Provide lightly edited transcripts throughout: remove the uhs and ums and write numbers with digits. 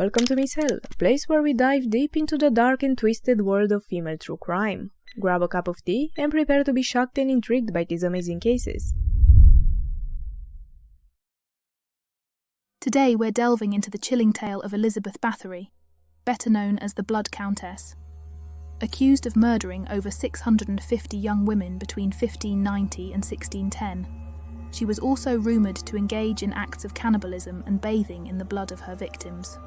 Welcome to Misshell, a place where we dive deep into the dark and twisted world of female true crime. Grab a cup of tea and prepare to be shocked and intrigued by these amazing cases. Today we're delving into the chilling tale of Elizabeth Bathory, better known as the Blood Countess. Accused of murdering over 650 young women between 1590 and 1610, she was also rumoured to engage in acts of cannibalism and bathing in the blood of her victims.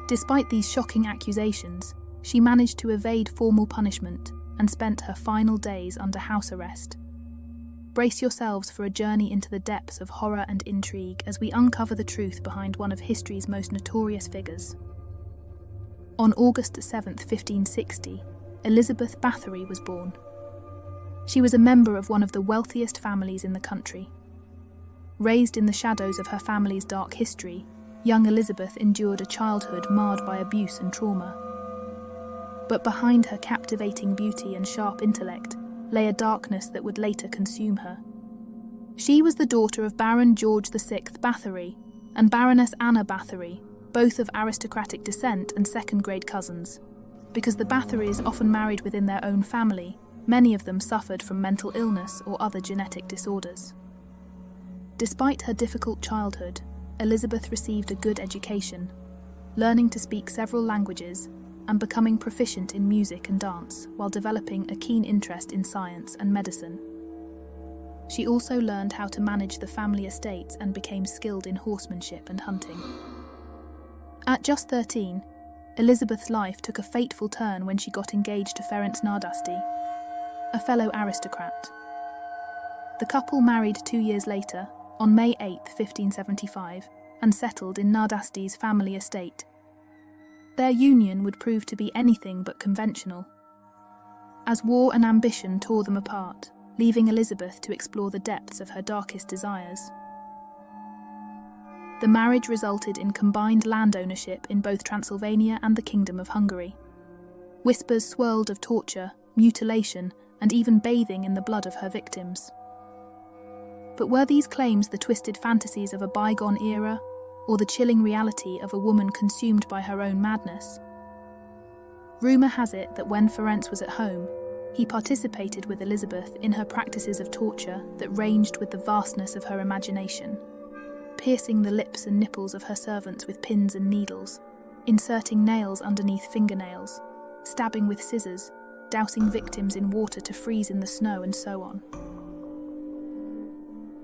Despite these shocking accusations, she managed to evade formal punishment and spent her final days under house arrest. Brace yourselves for a journey into the depths of horror and intrigue as we uncover the truth behind one of history's most notorious figures. On August 7, 1560, Elizabeth Bathory was born. She was a member of one of the wealthiest families in the country. Raised in the shadows of her family's dark history, young Elizabeth endured a childhood marred by abuse and trauma. But behind her captivating beauty and sharp intellect lay a darkness that would later consume her. She was the daughter of Baron George VI Bathory and Baroness Anna Bathory, both of aristocratic descent and second-grade cousins. Because the Bathorys often married within their own family, many of them suffered from mental illness or other genetic disorders. Despite her difficult childhood, Elizabeth received a good education, learning to speak several languages and becoming proficient in music and dance while developing a keen interest in science and medicine. She also learned how to manage the family estates and became skilled in horsemanship and hunting. At just 13, Elizabeth's life took a fateful turn when she got engaged to Ferenc Nardasti, a fellow aristocrat. The couple married 2 years later, on May 8, 1575, and settled in Nardasti's family estate. Their union would prove to be anything but conventional, as war and ambition tore them apart, leaving Elizabeth to explore the depths of her darkest desires. The marriage resulted in combined land ownership in both Transylvania and the Kingdom of Hungary. Whispers swirled of torture, mutilation, and even bathing in the blood of her victims. But were these claims the twisted fantasies of a bygone era, or the chilling reality of a woman consumed by her own madness? Rumour has it that when Ferenc was at home, he participated with Elizabeth in her practices of torture that ranged with the vastness of her imagination, piercing the lips and nipples of her servants with pins and needles, inserting nails underneath fingernails, stabbing with scissors, dousing victims in water to freeze in the snow, and so on.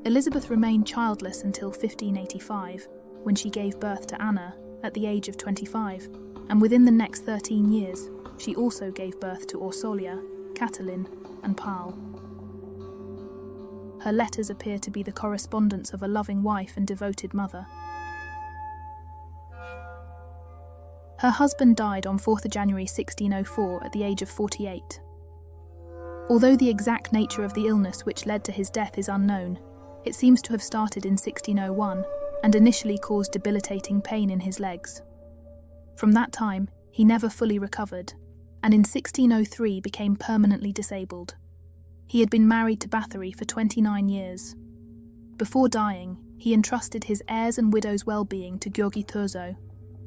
Elizabeth remained childless until 1585, when she gave birth to Anna at the age of 25, and within the next 13 years, she also gave birth to Orsolia, Catelyn, and Paul. Her letters appear to be the correspondence of a loving wife and devoted mother. Her husband died on 4th January 1604 at the age of 48. Although the exact nature of the illness which led to his death is unknown, it seems to have started in 1601 and initially caused debilitating pain in his legs. From that time, he never fully recovered, and in 1603 became permanently disabled. He had been married to Bathory for 29 years. Before dying, he entrusted his heirs and widow's well-being to Gheorghe Thurzo,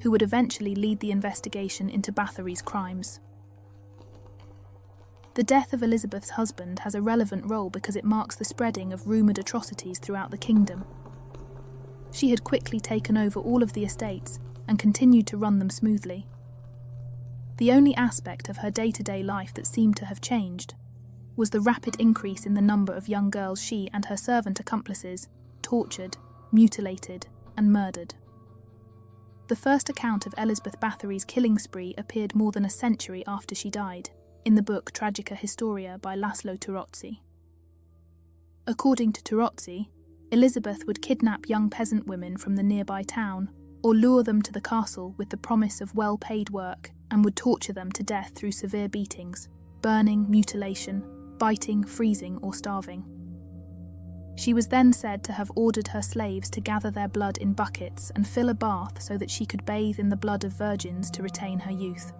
who would eventually lead the investigation into Bathory's crimes. The death of Elizabeth's husband has a relevant role because it marks the spreading of rumoured atrocities throughout the kingdom. She had quickly taken over all of the estates and continued to run them smoothly. The only aspect of her day-to-day life that seemed to have changed was the rapid increase in the number of young girls she and her servant accomplices tortured, mutilated, and murdered. The first account of Elizabeth Bathory's killing spree appeared more than a century after she died, in the book Tragica Historia by Laszlo Turozzi. According to Turozzi, Elizabeth would kidnap young peasant women from the nearby town, or lure them to the castle with the promise of well-paid work, and would torture them to death through severe beatings, burning, mutilation, biting, freezing, or starving. She was then said to have ordered her slaves to gather their blood in buckets and fill a bath so that she could bathe in the blood of virgins to retain her youth.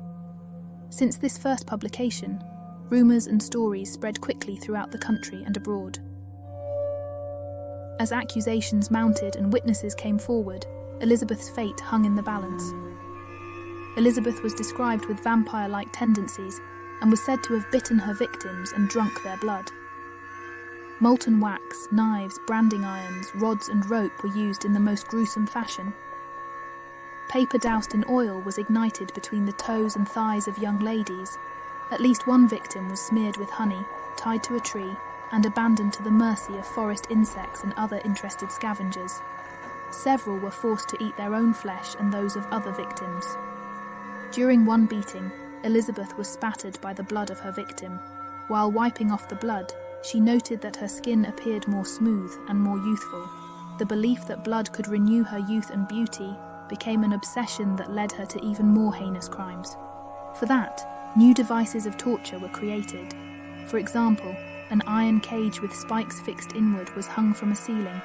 Since this first publication, rumours and stories spread quickly throughout the country and abroad. As accusations mounted and witnesses came forward, Elizabeth's fate hung in the balance. Elizabeth was described with vampire-like tendencies and was said to have bitten her victims and drunk their blood. Molten wax, knives, branding irons, rods and rope were used in the most gruesome fashion. Paper doused in oil was ignited between the toes and thighs of young ladies. At least one victim was smeared with honey, tied to a tree, and abandoned to the mercy of forest insects and other interested scavengers. Several were forced to eat their own flesh and those of other victims. During one beating, Elizabeth was spattered by the blood of her victim. While wiping off the blood, she noted that her skin appeared more smooth and more youthful. The belief that blood could renew her youth and beauty became an obsession that led her to even more heinous crimes. For that, new devices of torture were created. For example, an iron cage with spikes fixed inward was hung from a ceiling.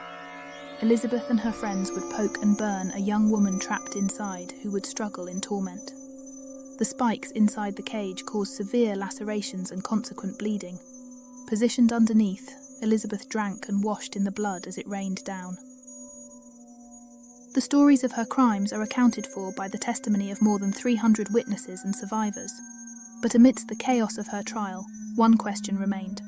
Elizabeth and her friends would poke and burn a young woman trapped inside who would struggle in torment. The spikes inside the cage caused severe lacerations and consequent bleeding. Positioned underneath, Elizabeth drank and washed in the blood as it rained down. The stories of her crimes are accounted for by the testimony of more than 300 witnesses and survivors. But amidst the chaos of her trial, one question remained.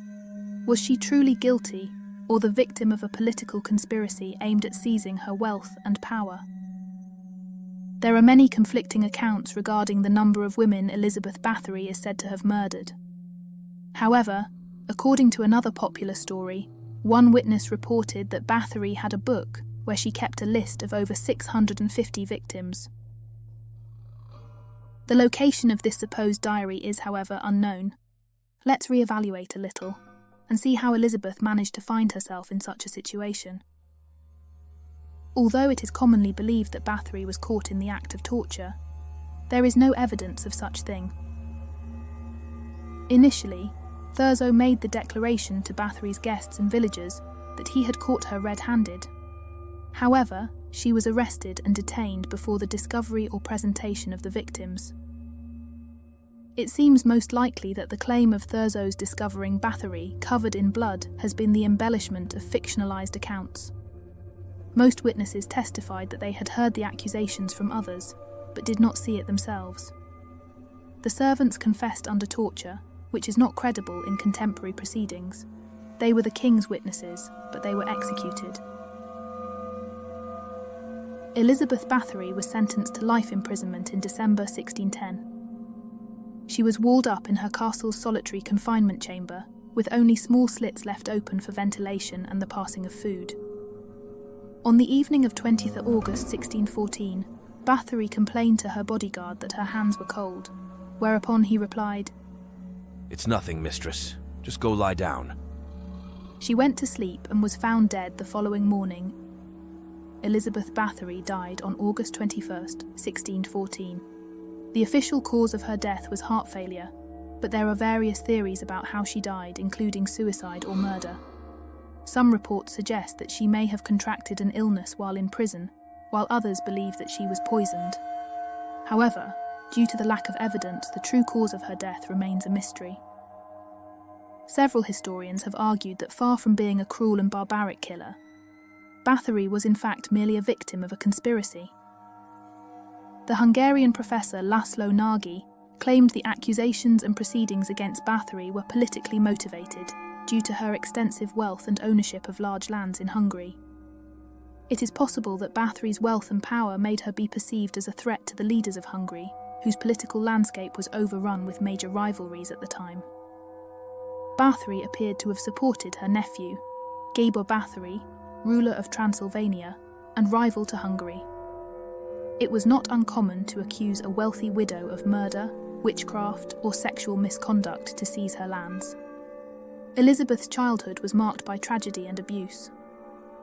Was she truly guilty, or the victim of a political conspiracy aimed at seizing her wealth and power? There are many conflicting accounts regarding the number of women Elizabeth Bathory is said to have murdered. However, according to another popular story, one witness reported that Bathory had a book where she kept a list of over 650 victims. The location of this supposed diary is, however, unknown. Let's reevaluate a little and see how Elizabeth managed to find herself in such a situation. Although it is commonly believed that Bathory was caught in the act of torture, there is no evidence of such thing. Initially, Thurzo made the declaration to Bathory's guests and villagers that he had caught her red-handed. However, she was arrested and detained before the discovery or presentation of the victims. It seems most likely that the claim of Thurzo's discovering Bathory covered in blood has been the embellishment of fictionalized accounts. Most witnesses testified that they had heard the accusations from others, but did not see it themselves. The servants confessed under torture, which is not credible in contemporary proceedings. They were the king's witnesses, but they were executed. Elizabeth Bathory was sentenced to life imprisonment in December 1610. She was walled up in her castle's solitary confinement chamber, with only small slits left open for ventilation and the passing of food. On the evening of 20th August 1614, Bathory complained to her bodyguard that her hands were cold, whereupon he replied, "It's nothing, mistress. Just go lie down." She went to sleep and was found dead the following morning. Elizabeth Bathory died on August 21st, 1614. The official cause of her death was heart failure, but there are various theories about how she died, including suicide or murder. Some reports suggest that she may have contracted an illness while in prison, while others believe that she was poisoned. However, due to the lack of evidence, the true cause of her death remains a mystery. Several historians have argued that far from being a cruel and barbaric killer, Bathory was in fact merely a victim of a conspiracy. The Hungarian professor Laszlo Nagy claimed the accusations and proceedings against Bathory were politically motivated due to her extensive wealth and ownership of large lands in Hungary. It is possible that Bathory's wealth and power made her be perceived as a threat to the leaders of Hungary, whose political landscape was overrun with major rivalries at the time. Bathory appeared to have supported her nephew, Gábor Bathory, ruler of Transylvania and rival to Hungary. It was not uncommon to accuse a wealthy widow of murder, witchcraft, or sexual misconduct to seize her lands. Elizabeth's childhood was marked by tragedy and abuse.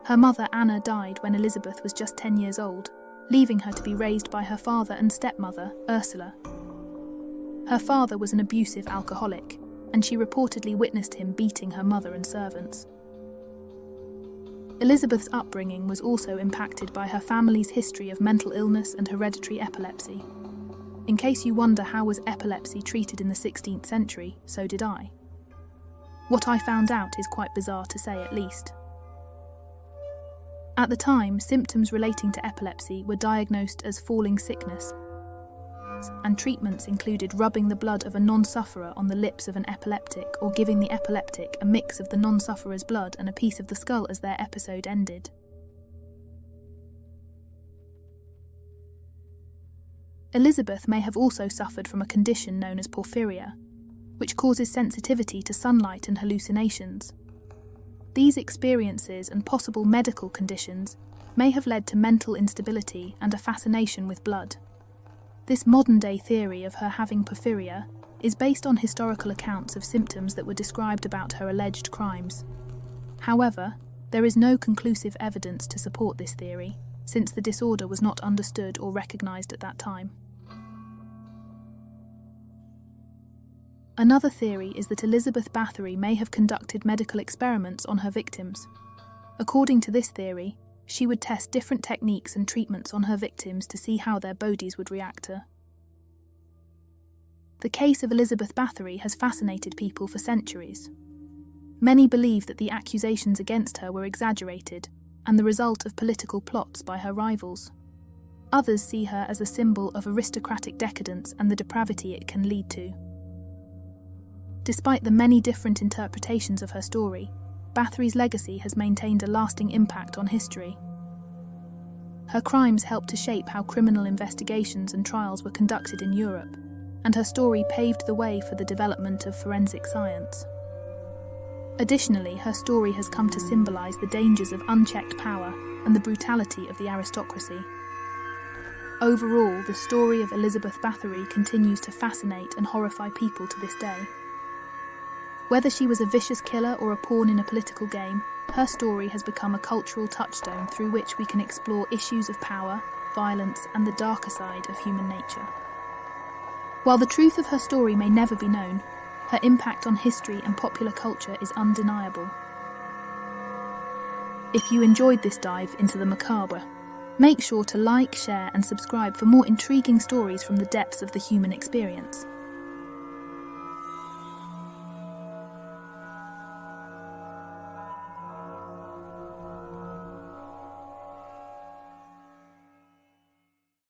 Her mother Anna died when Elizabeth was just 10 years old, leaving her to be raised by her father and stepmother, Ursula. Her father was an abusive alcoholic, and she reportedly witnessed him beating her mother and servants. Elizabeth's upbringing was also impacted by her family's history of mental illness and hereditary epilepsy. In case you wonder how was epilepsy treated in the 16th century, so did I. What I found out is quite bizarre to say, at least. At the time, symptoms relating to epilepsy were diagnosed as falling sickness. tests, and treatments included rubbing the blood of a non-sufferer on the lips of an epileptic or giving the epileptic a mix of the non-sufferer's blood and a piece of the skull as their episode ended. Elizabeth may have also suffered from a condition known as porphyria, which causes sensitivity to sunlight and hallucinations. These experiences and possible medical conditions may have led to mental instability and a fascination with blood. This modern-day theory of her having porphyria is based on historical accounts of symptoms that were described about her alleged crimes. However, there is no conclusive evidence to support this theory, since the disorder was not understood or recognized at that time. Another theory is that Elizabeth Bathory may have conducted medical experiments on her victims. According to this theory, she would test different techniques and treatments on her victims to see how their bodies would react to. The case of Elizabeth Bathory has fascinated people for centuries. Many believe that the accusations against her were exaggerated and the result of political plots by her rivals. Others see her as a symbol of aristocratic decadence and the depravity it can lead to. Despite the many different interpretations of her story, Bathory's legacy has maintained a lasting impact on history. Her crimes helped to shape how criminal investigations and trials were conducted in Europe, and her story paved the way for the development of forensic science. Additionally, her story has come to symbolize the dangers of unchecked power and the brutality of the aristocracy. Overall, the story of Elizabeth Bathory continues to fascinate and horrify people to this day. Whether she was a vicious killer or a pawn in a political game, her story has become a cultural touchstone through which we can explore issues of power, violence, and the darker side of human nature. While the truth of her story may never be known, her impact on history and popular culture is undeniable. If you enjoyed this dive into the macabre, make sure to like, share, and subscribe for more intriguing stories from the depths of the human experience.